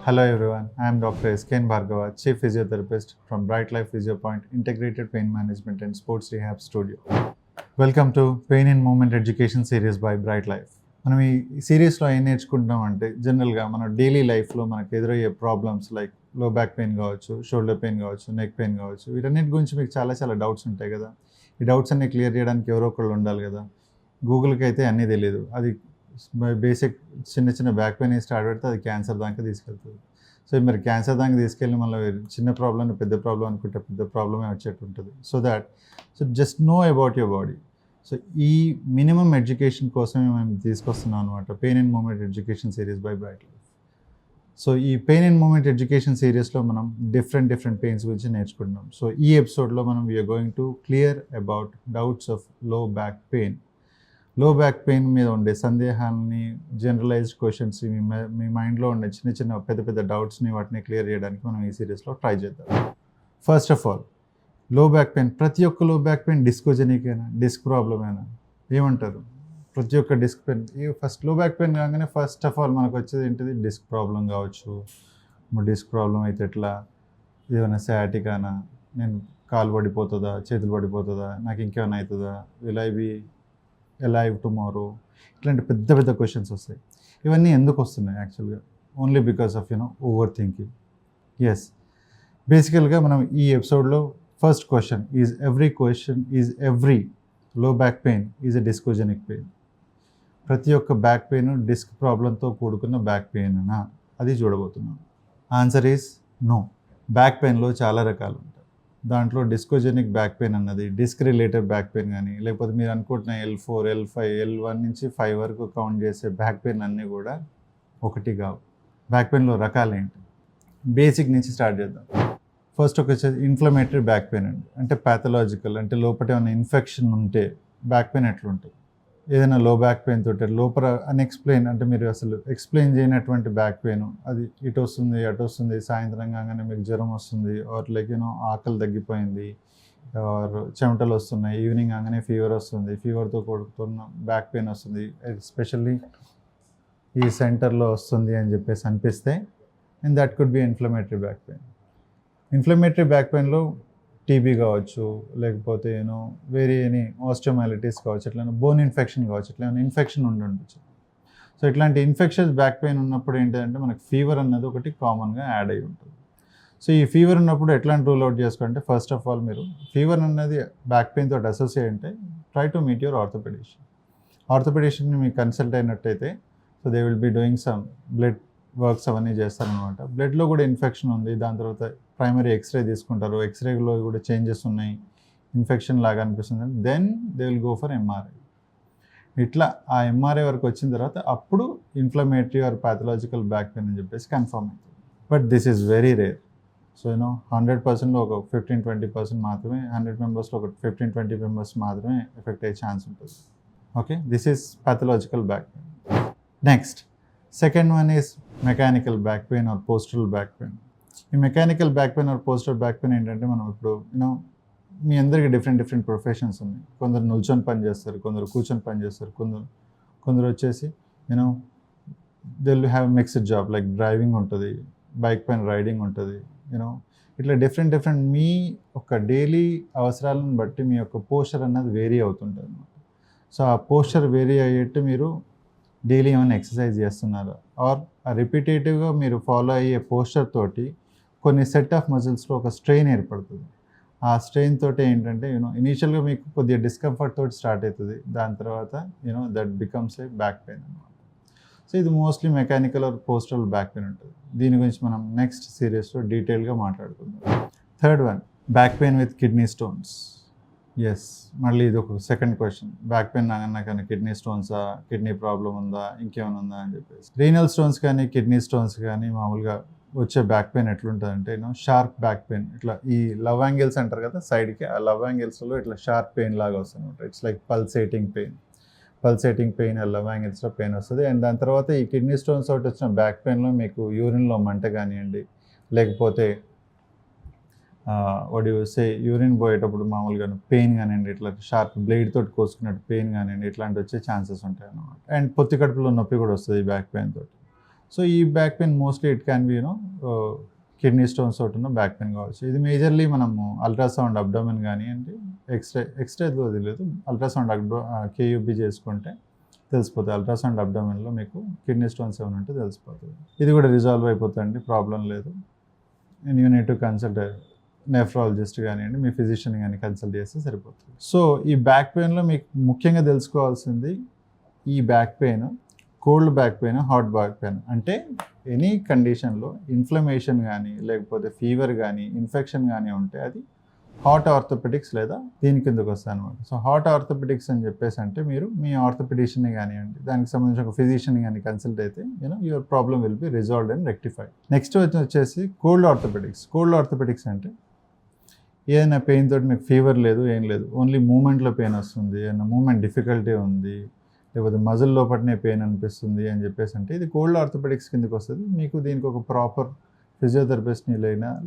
Hello everyone, I am Dr. S.K.N. Bhargava, Chief Physiotherapist from Bright Life Physio Point Integrated Pain Management and Sports Rehab Studio. Welcome to Pain and Movement Education Series by Bright Life. మనం ఈ సిరీస్లో ఏం నేర్చుకుంటున్నామంటే జనరల్గా మన daily లైఫ్లో మనకు ఎదురయ్యే problems like లో బ్యాక్ పెయిన్ కావచ్చు, షోల్డర్ పెయిన్ కావచ్చు, నెక్ పెయిన్ కావచ్చు, వీటన్నిటి గురించి మీకు చాలా డౌట్స్ ఉంటాయి కదా. ఈ డౌట్స్ అన్ని క్లియర్ చేయడానికి ఎవరో ఒకళ్ళు ఉండాలి కదా. గూగుల్కి అయితే అన్నీ తెలియదు, అది బేసిక్ చిన్న బ్యాక్ పెయిన్ స్టార్ట్ పెడితే అది క్యాన్సర్ దాకా తీసుకెళ్తుంది. సో మరి క్యాన్సర్ దాకా తీసుకెళ్ళి మళ్ళీ చిన్న ప్రాబ్లం పెద్ద ప్రాబ్లం అనుకుంటే పెద్ద ప్రాబ్లమే వచ్చేట్టు ఉంటుంది. So just know about your body. So ఈ మినిమం ఎడ్యుకేషన్ కోసమే మేము తీసుకొస్తున్నాం అనమాట pain and movement education series by Bright Life. So ఈ పెయిన్ అండ్ మూమెంట్ ఎడ్యుకేషన్ సిరీస్లో మనం డిఫరెంట్ పెయిన్స్ గురించి నేర్చుకుంటున్నాం. సో ఈ ఎపిసోడ్లో మనం we are going to clear about doubts of low back pain. Low back pain మీద ఉండే సందేహాలని, జనరలైజ్డ్ క్వశ్చన్స్, మీ మైండ్లో ఉండే చిన్న పెద్ద డౌట్స్ని వాటిని క్లియర్ చేయడానికి మనం ఈ సిరీస్లో ట్రై చేద్దాం. ఫస్ట్ ఆఫ్ ఆల్, లో బ్యాక్ పెయిన్, ప్రతి ఒక్క లో బ్యాక్ పెయిన్ డిస్కోజెనికేనా, డిస్క్ ప్రాబ్లమేనా, ఏమంటారు? ప్రతి ఒక్క డిస్క్ పెయిన్, ఫస్ట్ లో బ్యాక్ పెయిన్ కాగానే ఫస్ట్ ఆఫ్ ఆల్ మనకు వచ్చేది ఏంటిది? డిస్క్ ప్రాబ్లం కావచ్చు. డిస్క్ ప్రాబ్లం అయితే ఎట్లా, ఏమైనా సయాటికానా, నేను కాలు పడిపోతుందా, చేతులు పడిపోతుందా, నాకు ఇంకేమైనా అవుతుందా, will I be alive tomorrow, ఇట్లాంటి పెద్ద క్వశ్చన్స్ వస్తాయి. ఇవన్నీ ఎందుకు వస్తున్నాయి? యాక్చువల్గా only because of over thinking. Yes, బేసికల్గా మనం ఈ ఎపిసోడ్లో first question every low back pain is a discogenic pain. ప్రతి ఒక్క బ్యాక్ పెయిన్ డిస్క్ ప్రాబ్లంతో కూడుకున్న బ్యాక్ పెయిన్నా, అది చూడబోతున్నాం. Answer is no. బ్యాక్ పెయిన్లో చాలా రకాలు ఉంటాయి. దాంట్లో డిస్కోజెనిక్ బ్యాక్ పెయిన్ అన్నది డిస్క్ రిలేటెడ్ బ్యాక్ పెయిన్ కానీ, లేకపోతే మీరు అనుకుంటున్న L4, L5, L1 నుంచి 5 వరకు కౌంట్ చేసే బ్యాక్ పెయిన్ అన్నీ కూడా ఒకటి కావు. బ్యాక్ పెయిన్లో రకాలు ఏంటి? బేసిక్ నుంచి స్టార్ట్ చేద్దాం. ఫస్ట్ వచ్చేది ఇన్ఫ్లమేటరీ బ్యాక్ పెయిన్ అండి. అంటే ప్యాథలాజికల్, అంటే లోపల ఏమైనా ఇన్ఫెక్షన్ ఉంటే బ్యాక్ పెయిన్ ఎట్లుంటుంది? ఏదైనా లో బ్యాక్ పెయిన్ తోటి లోపల అన్ఎక్స్ప్లెయిన్, అంటే మీరు అసలు ఎక్స్ప్లెయిన్ చేయనటువంటి బ్యాక్ పెయిన్, అది ఇటు వస్తుంది అటు వస్తుంది, సాయంత్రం కాగానే మీకు జ్వరం వస్తుంది, ఆర్ లైక్ ఆకలి తగ్గిపోయింది, ఆర్ చెమటలు వస్తున్నాయి, ఈవినింగ్ కాగానే ఫీవర్ వస్తుంది, ఫీవర్తో కూడుకున్న బ్యాక్ పెయిన్ వస్తుంది, ఎస్పెషల్లీ ఈ సెంటర్లో వస్తుంది అని చెప్పేసి అనిపిస్తే, and that could be inflammatory back pain. Inflammatory back పెయిన్లో టీబీ కావచ్చు, లేకపోతే వేరే ఆస్టియోమైలిటిస్ కావచ్చు, ఎట్లా బోన్ ఇన్ఫెక్షన్ కావచ్చు, ఇట్లా ఇన్ఫెక్షన్ ఉండొచ్చు. సో ఇట్లాంటి ఇన్ఫెక్షన్స్ బ్యాక్ పెయిన్ ఉన్నప్పుడు ఏంటంటే మనకు ఫీవర్ అన్నది ఒకటి కామన్గా యాడ్ అయి ఉంటుంది. సో ఈ ఫీవర్ ఉన్నప్పుడు ఎట్లాంటి రూల్ అవుట్ చేసుకుంటే, ఫస్ట్ ఆఫ్ ఆల్ మీరు ఫీవర్ అన్నది బ్యాక్ పెయిన్ తోటి అసోసియేట్ అంటే ట్రై టు మీట్ యువర్ ఆర్థోపెడిషియన్ని మీకు కన్సల్ట్ అయినట్టయితే, so they will be doing some blood works అవన్నీ చేస్తారనమాట. బ్లడ్లో కూడా ఇన్ఫెక్షన్ ఉంది, దాని తర్వాత ప్రైమరీ ఎక్స్రే తీసుకుంటారు, ఎక్స్రేలో కూడా చేంజెస్ ఉన్నాయి, ఇన్ఫెక్షన్ లాగా అనిపిస్తుంది, then they will go for MRI. ఇట్లా ఆ ఎంఆర్ఐ వరకు వచ్చిన తర్వాత అప్పుడు inflammatory or pathological back pain అని చెప్పేసి కన్ఫర్మ్ అవుతుంది. But this is very rare. So 100%లో ఒక 15-20% మాత్రమే, 100 మెంబర్స్లో ఒక 15-20 మెంబర్స్ మాత్రమే ఎఫెక్ట్ అయ్యే ఛాన్స్ ఉంటుంది. Okay, this is pathological back pain. Next, second one is mechanical back pain or postural back pain. ఈ mechanical back pain or postural back pain ఏంటంటే, మనం ఇప్పుడు మీ అందరికీ డిఫరెంట్ ప్రొఫెషన్స్ ఉన్నాయి. కొందరు నిల్చొని పని చేస్తారు, కొందరు కూర్చొని పని చేస్తారు, కొందరు వచ్చేసి they will have mixed job, like driving ఉంటుంది, బైక్ పైన రైడింగ్ ఉంటుంది. ఇట్లా డిఫరెంట్ మీ ఒక డైలీ అవసరాలను బట్టి మీ యొక్క పోస్చర్ అన్నది వేరీ అవుతుంటుంది అనమాట. సో ఆ పోస్చర్ వేరీ అయ్యేట్టు మీరు డైలీ ఏమైనా ఎక్సర్సైజ్ చేస్తున్నారా, ఆర్ రిపీటేటివ్గా మీరు ఫాలో అయ్యే పోస్చర్ తోటి కొన్ని సెట్ ఆఫ్ మజిల్స్లో ఒక స్ట్రెయిన్ ఏర్పడుతుంది. ఆ స్ట్రెయిన్ తోటి ఏంటంటే ఇనీషియల్గా మీకు కొద్దిగా డిస్కంఫర్ట్ తోటి స్టార్ట్ అవుతుంది, దాని తర్వాత that becomes a back pain అనమాట. సో ఇది mostly mechanical or postural back pain ఉంటుంది. దీని గురించి మనం నెక్స్ట్ సిరీస్లో డీటెయిల్గా మాట్లాడుకుందాం. Third one, back pain with kidney stones. Yes, మళ్ళీ ఇది ఒక సెకండ్ క్వశ్చన్. బ్యాక్ పెయిన్ నాకన్నా కిడ్నీ స్టోన్సా, కిడ్నీ ప్రాబ్లం ఉందా, ఇంకేమైనా ఉందా అని చెప్పేసి. రీనల్ స్టోన్స్ కానీ కిడ్నీ స్టోన్స్ కానీ మామూలుగా వచ్చే బ్యాక్ పెయిన్ ఎట్లుంటుందంటే షార్ప్ బ్యాక్ పెయిన్, ఇట్లా ఈ లవ్ యాంగిల్స్ అంటారు కదా సైడ్కి, ఆ లవ్ యాంగిల్స్లో ఇట్లా షార్ప్ పెయిన్ లాగా వస్తుంది అనమాట. ఇట్స్ లైక్ పల్సేటింగ్ పెయిన్ ఆ లవ్ యాంగిల్స్లో పెయిన్ వస్తుంది. అండ్ దాని తర్వాత ఈ కిడ్నీ స్టోన్స్ తోటి వచ్చిన బ్యాక్ పెయిన్లో మీకు యూరిన్లో మంట కానివ్వండి, లేకపోతే యూరిన్ పోయేటప్పుడు మామూలుగా పెయిన్ కానివ్వండి, ఇట్లా షార్ప్ బ్లేడ్ తోటి కోసుకున్నట్టు పెయిన్ కానివ్వండి, ఇట్లాంటి వచ్చే ఛాన్సెస్ ఉంటాయి అన్నమాట. అండ్ పొత్తి కడుపులో నొప్పి కూడా వస్తుంది బ్యాక్ పెయిన్ తోటి. సో ఈ back pain mostly it can be kidney stones తోటి ఉన్న బ్యాక్ పెయిన్ కావచ్చు. ఇది మేజర్లీ మనము అల్ట్రాసౌండ్ అబ్డోమెన్ కానివ్వండి, ఎక్స్రేలో తెలియదు, అల్ట్రాసౌండ్ కేయూబీ చేసుకుంటే తెలిసిపోతుంది. అల్ట్రాసౌండ్ అబ్డోమెన్లో మీకు కిడ్నీ స్టోన్స్ ఏమైనా ఉంటే తెలిసిపోతుంది. ఇది కూడా రిజాల్వ్ అయిపోతుంది, ప్రాబ్లం లేదు. And you need to consult nephrologist కానివ్వండి, మీ ఫిజిషియన్ కానీ కన్సల్ట్ చేస్తే సరిపోతుంది. సో ఈ బ్యాక్ పెయిన్లో మీకు ముఖ్యంగా తెలుసుకోవాల్సింది, ఈ back pain cold back pain, hot back pain అంటే ఎనీ కండిషన్లో ఇన్ఫ్లమేషన్ కానీ లేకపోతే ఫీవర్ కానీ ఇన్ఫెక్షన్ కానీ ఉంటే అది హాట్ ఆర్థోపెడిక్స్ లేదా దీని కిందకు వస్తాయి అనమాట. సో హాట్ ఆర్థోపెడిక్స్ అని చెప్పేసి అంటే మీరు మీ ఆర్థోపెడిషియన్ని కానివ్వండి, దానికి సంబంధించిన ఒక ఫిజిషియన్ కానీ కన్సల్ట్ అయితే your problem will be resolved and rectified. Next వచ్చేసి కోల్డ్ ఆర్థోపెడిక్స్. కోల్డ్ ఆర్థోపెడిక్స్ అంటే ఏదైనా పెయిన్ తోటి మీకు ఫీవర్ లేదు, ఏం లేదు, ఓన్లీ మూమెంట్లో పెయిన్ వస్తుంది, ఏదైనా మూమెంట్ డిఫికల్టీ ఉంది, లేకపోతే మజిల్ లోపలనే పెయిన్ అనిపిస్తుంది అని చెప్పేసి అంటే ఇది కోల్డ్ ఆర్థోపెడిక్స్ కిందకి వస్తుంది. మీకు దీనికి ఒక ప్రాపర్ ఫిజియోథెరపిస్ట్ని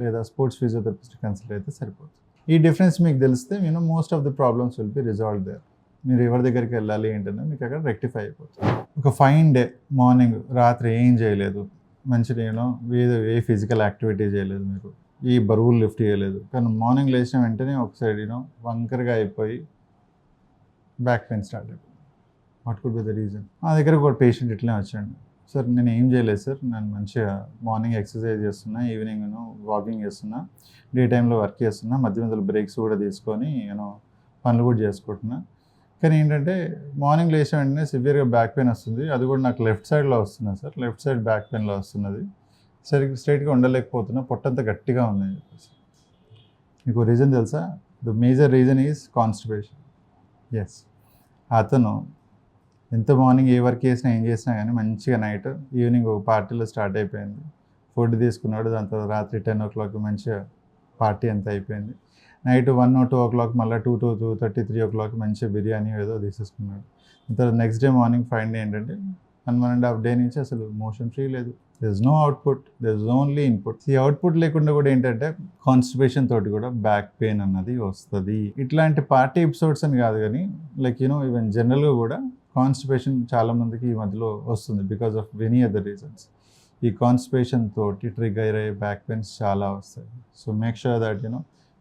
లేదా స్పోర్ట్స్ ఫిజియోథెరపిస్ట్ కన్సల్ట్ అయితే సరిపోతుంది. ఈ డిఫరెన్స్ మీకు తెలిస్తే most of the problems will be resolve there. మీరు ఎవరి దగ్గరికి వెళ్ళాలి ఏంటన్నా మీకు అక్కడ రెక్టిఫై అయిపోతుంది. ఒక ఫైన్ డే మార్నింగ్ రాత్రి ఏం చేయలేదు, మంచిగా ఏ ఫిజికల్ యాక్టివిటీ చేయలేదు, మీరు ఈ బరువులు లిఫ్ట్ చేయలేదు, కానీ మార్నింగ్ లేచిన వెంటనే ఒక సైడ్ వంకరగా అయిపోయి బ్యాక్ పెయిన్ స్టార్ట్ అయిపోయింది. What could be the reason? నా దగ్గర ఒక పేషెంట్ ఇట్లనే వచ్చాడు. సార్ నేను ఏం చేయలేదు సార్, నేను మంచిగా మార్నింగ్ ఎక్సర్సైజ్ చేస్తున్నా, ఈవినింగ్ వాకింగ్ చేస్తున్నా, డే టైంలో వర్క్ చేస్తున్నా, మధ్య మధ్యలో బ్రేక్స్ కూడా తీసుకొని పనులు కూడా చేసుకుంటున్నా, కానీ ఏంటంటే మార్నింగ్ లేచిన వెంటనే సివియర్గా బ్యాక్ పెయిన్ వస్తుంది. అది కూడా నాకు లెఫ్ట్ సైడ్లో వస్తున్నది సార్, లెఫ్ట్ సైడ్ బ్యాక్ పెయిన్లో వస్తున్నది, సరిగ్గా స్ట్రైట్గా ఉండలేకపోతున్నా, పొట్టంతా గట్టిగా ఉందని చెప్పేసి. మీకు రీజన్ తెలుసా? The major reason is constipation. Yes, అతను ఎంత మార్నింగ్ ఏ వర్క్ చేసినా ఏం చేసినా కానీ మంచిగా నైట్ ఈవినింగ్ ఒక పార్టీలో స్టార్ట్ అయిపోయింది, ఫుడ్ తీసుకున్నాడు, దాని తర్వాత రాత్రి 10 o'clock మంచిగా పార్టీ అంతా అయిపోయింది, నైట్ 1 or 2 o'clock మళ్ళీ 2 to 2:30, 3 o'clock మంచిగా బిర్యానీ ఏదో తీసేసుకున్నాడు. తర్వాత next day morning five day ఏంటంటే 1.5 day నుంచి అసలు మోషన్ ఫ్రీ లేదు, there is no output, there is only input. ఈ అవుట్పుట్ లేకుండా కూడా ఏంటంటే కాన్స్టిపేషన్ తోటి కూడా బ్యాక్ పెయిన్ అన్నది వస్తుంది. ఇట్లాంటి పార్టీ ఎపిసోడ్స్ అని కాదు కానీ ఈవెన్ జనరల్గా కూడా కాన్స్టిపేషన్ చాలామందికి ఈ మధ్యలో వస్తుంది because of many other reasons. ఈ కాన్స్టిపేషన్ తోటి ట్రిగర్ అయ్యే బ్యాక్ పెయిన్స్ చాలా వస్తాయి. సో మేక్ షూర్ దట్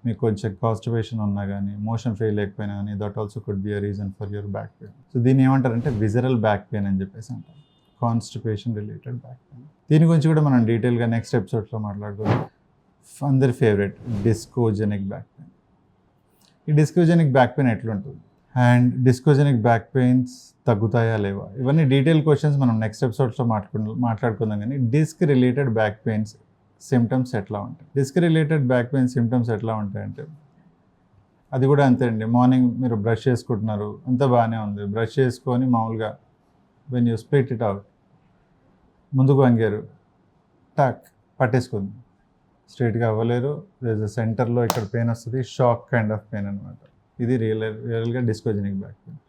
మీకు కొంచెం కాన్స్టిపేషన్ ఉన్నా కానీ మోషన్ ఫ్రీ లేకపోయినా కానీ that also could be a reason for your back pain. So దీన్ని ఏమంటారంటే విజరల్ బ్యాక్ పెయిన్ అని చెప్పేసి అంటారు, కాన్స్టిపేషన్ రిలేటెడ్ బ్యాక్ పెయిన్. దీని గురించి కూడా మనం డీటెయిల్గా నెక్స్ట్ ఎపిసోడ్లో మాట్లాడుకుందాం. అందరి ఫేవరెట్ డిస్కోజెనిక్ బ్యాక్ పెయిన్. ఈ డిస్కోజెనిక్ బ్యాక్ పెయిన్ ఎట్లుంటుంది అండ్ డిస్కోజెనిక్ బ్యాక్ పెయిన్స్ తగ్గుతాయా లేవా, ఇవన్నీ డీటెయిల్ క్వశ్చన్స్ మనం నెక్స్ట్ ఎపిసోడ్స్లో మాట్లాడుకుందాం. కానీ disc related back pains symptoms ఎట్లా ఉంటాయి, disc related back pain symptoms ఎట్లా ఉంటాయంటే అది కూడా అంతే అండి. మార్నింగ్ మీరు బ్రష్ చేసుకుంటున్నారు, అంతా బాగానే ఉంది, బ్రష్ చేసుకొని మామూలుగా when you split it out ముందుకు వంగారు, టాక్ పట్టేసుకుంది, స్ట్రైట్గా అవ్వలేరు, సెంటర్లో ఇక్కడ పెయిన్ వస్తుంది, షాక్ కైండ్ ఆఫ్ పెయిన్ అనమాట. ఇది రియల్గా డిస్కోజెనిక్ బ్యాక్ పెయిన్.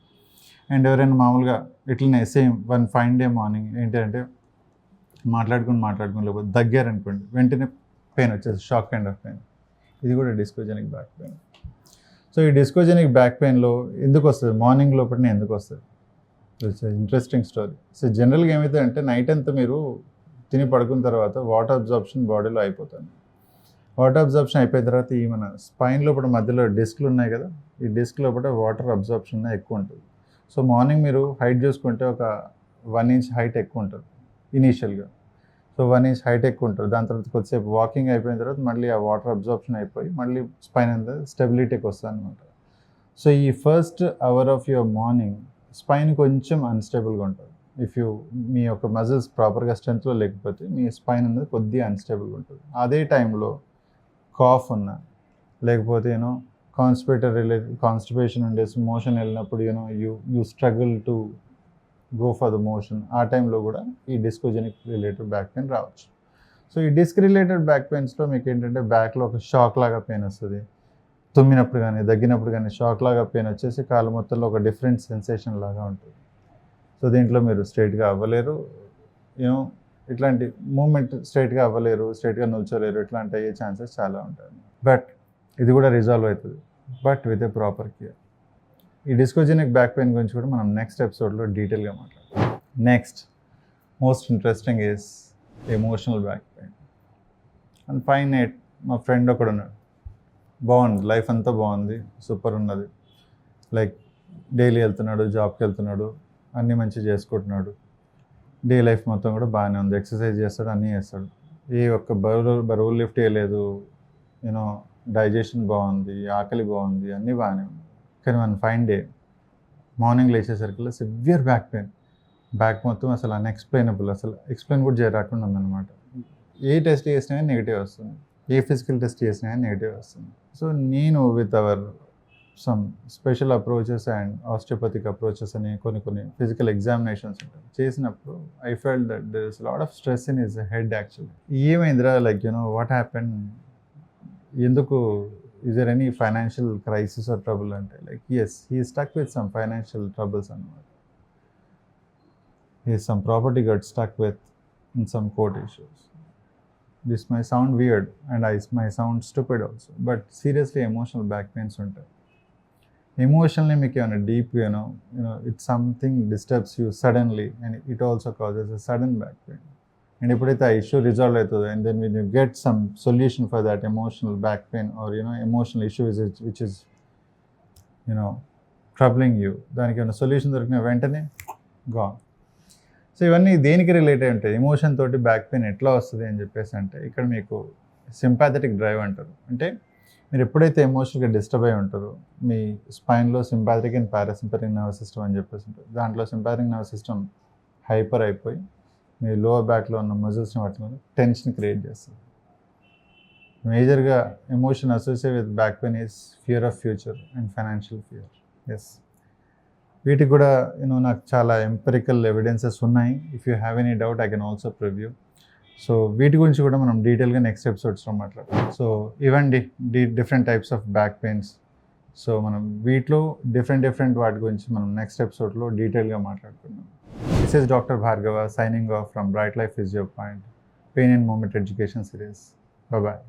అండ్ ఎవరైనా మామూలుగా ఇట్లనే same one fine day morning ఏంటంటే మాట్లాడుకుని లేకపోతే దగ్గారనుకోండి, వెంటనే పెయిన్ వచ్చేసి షాక్ కైండ్ ఆఫ్ పెయిన్, ఇది కూడా డిస్కోజెనిక్ బ్యాక్ పెయిన్. సో ఈ డిస్కోజెనిక్ బ్యాక్ పెయిన్లో ఎందుకు వస్తుంది, మార్నింగ్ లోపలనే ఎందుకు వస్తుంది? It's interesting story. సో జనరల్గా ఏమవుతుందంటే నైట్ అంతా మీరు తిని పడుకున్న తర్వాత వాటర్ అబ్జార్ప్షన్ బాడీలో అయిపోతుంది. వాటర్ అబ్జార్ప్షన్ అయిపోయిన తర్వాత ఈ మన స్పైన్ లోపల మధ్యలో డిస్క్లు ఉన్నాయి కదా, ఈ డిస్క్ లోపల వాటర్ అబ్జార్ప్షన్ ఎక్కువ ఉంటుంది. సో మార్నింగ్ మీరు హైట్ చూసుకుంటే ఒక 1 inch హైట్ ఎక్కువ ఉంటుంది ఇనీషియల్గా. సో 1 inch హైట్ ఎక్కువ ఉంటుంది. దాని తర్వాత కొద్దిసేపు వాకింగ్ అయిపోయిన తర్వాత మళ్ళీ ఆ వాటర్ అబ్జార్ప్షన్ అయిపోయి మళ్ళీ స్పైన్ అంతా స్టెబిలిటీకి వస్తుంది అనమాట. సో ఈ first hour of your morning spine కొంచెం అన్స్టేబుల్గా ఉంటుంది. మీ యొక్క మజిల్స్ ప్రాపర్గా స్ట్రెంత్లో లేకపోతే మీ స్పైన్ అనేది కొద్దిగా అన్స్టేబుల్గా ఉంటుంది. అదే టైంలో కాఫ్ ఉన్నా లేకపోతే కాన్స్టిపేషన్ ఉండేసి మోషన్ వెళ్ళినప్పుడు you struggle to go for the motion, ఆ టైంలో కూడా ఈ డిస్కోజెనిక్ రిలేటెడ్ బ్యాక్ పెయిన్ రావచ్చు. సో ఈ డిస్క్ రిలేటెడ్ బ్యాక్ పెయిన్స్లో మీకు ఏంటంటే బ్యాక్లో ఒక షాక్ లాగా పెయిన్ వస్తుంది, తుమ్మినప్పుడు కానీ దగ్గినప్పుడు కానీ షాక్ లాగా పెయిన్ వచ్చేసి కాలు మొత్తంలో ఒక డిఫరెంట్ సెన్సేషన్ లాగా ఉంటుంది. సో దీంట్లో మీరు స్ట్రైట్గా అవ్వలేరు, ఇట్లాంటి మూమెంట్ స్ట్రైట్గా అవ్వలేరు, స్ట్రైట్గా నిల్చోలేరు, ఇట్లాంటి అయ్యే ఛాన్సెస్ చాలా ఉంటాయి. బట్ ఇది కూడా రిజాల్వ్ అవుతుంది, but with a proper care. ఈ డిస్కోజెనిక్ బ్యాక్ పెయిన్ గురించి కూడా మనం నెక్స్ట్ ఎపిసోడ్లో డీటెయిల్గా మాట్లాడతాం. Next most interesting is emotional back pain. And fine eight మా ఫ్రెండ్ ఒకడు ఉన్నాడు, బాగుంది, లైఫ్ అంతా బాగుంది, సూపర్ ఉన్నది, లైక్ డైలీ వెళ్తున్నాడు, జాబ్కి వెళ్తున్నాడు, అన్నీ మంచిగా చేసుకుంటున్నాడు, డే లైఫ్ మొత్తం కూడా బాగానే ఉంది, ఎక్సర్సైజ్ చేస్తాడు, అన్నీ చేస్తాడు, ఏ ఒక్క బరువు లిఫ్ట్ చేయలేదు, యూనో డైజెషన్ బాగుంది, ఆకలి బాగుంది, అన్నీ బాగానే ఉంది. కానీ వన్ ఫైన్ డే మార్నింగ్ లేచేసరికి సివియర్ బ్యాక్ పెయిన్, బ్యాక్ మొత్తం అసలు అన్ఎక్స్ప్లెయినబుల్, అసలు ఎక్స్ప్లెయిన్ కూడా చేయరాకుండా ఉందన్నమాట. ఏ టెస్ట్ చేసినా కానీ నెగిటివ్ వస్తుంది, ఏ ఫిజికల్ టెస్ట్ చేసినా కానీ నెగిటివ్ వస్తుంది. సో నేను with our some special approaches and osteopathic approaches అని కొన్ని ఫిజికల్ ఎగ్జామినేషన్స్ ఉంటాయి, చేసినప్పుడు I felt that there is lot of stress in his head. Actually ఏమైందిరా, లైక్ వాట్ హ్యాపెన్, ఎందుకు, is there any financial crisis or trouble అంటే, like yes, he stuck with some financial troubles అన్నమాట. Some property got stuck with in some court issues. This might sound weird and I might sound stupid also, but seriously emotional back pains ఉంటాయి. Emotionally మీకు ఏమైనా deep it something disturbs you suddenly and it also causes a sudden back pain. And ఎప్పుడైతే ఆ issue resolve అవుతుందో and then when you get some solution for that emotional back pain or emotional issue which is troubling you, దానికి ఏమైనా solution దొరికిన వెంటనే gone. So ఇవన్నీ దేనికి relate అయి ఉంటాయి, ఎమోషన్ తోటి బ్యాక్ పెయిన్ ఎట్లా వస్తుంది అని చెప్పేసి అంటే, ఇక్కడ మీకు సింపాథెటిక్ డ్రైవ్ అంటారు. అంటే మీరు ఎప్పుడైతే ఎమోషనల్గా డిస్టర్బ్ అయి ఉంటారో, మీ స్పైన్లో sympathetic and parasympathetic nervous system అని చెప్పేసి ఉంటుంది. దాంట్లో సింపాథెటిక్ నర్వస్ సిస్టమ్ హైపర్ అయిపోయి మీ లోవర్ బ్యాక్లో ఉన్న మజిల్స్ని వాటిలో టెన్షన్ క్రియేట్ చేస్తుంది. మేజర్గా emotion associate with back pain is fear of future and financial fear. Yes, వీటికి కూడా నాకు చాలా ఎంపెరికల్ ఎవిడెన్సెస్ ఉన్నాయి. If you have any doubt I can also preview. So వీటి గురించి కూడా మనం డీటెయిల్గా నెక్స్ట్ ఎపిసోడ్స్లో మాట్లాడతాం. సో ఇవండి different types of back pains. So మనం వీటిలో డిఫరెంట్ వాటి గురించి మనం నెక్స్ట్ ఎపిసోడ్లో డీటెయిల్గా మాట్లాడుకుందాం. This is doctor Bhargava signing off from Bright Life physio point pain and movement education series. Bye.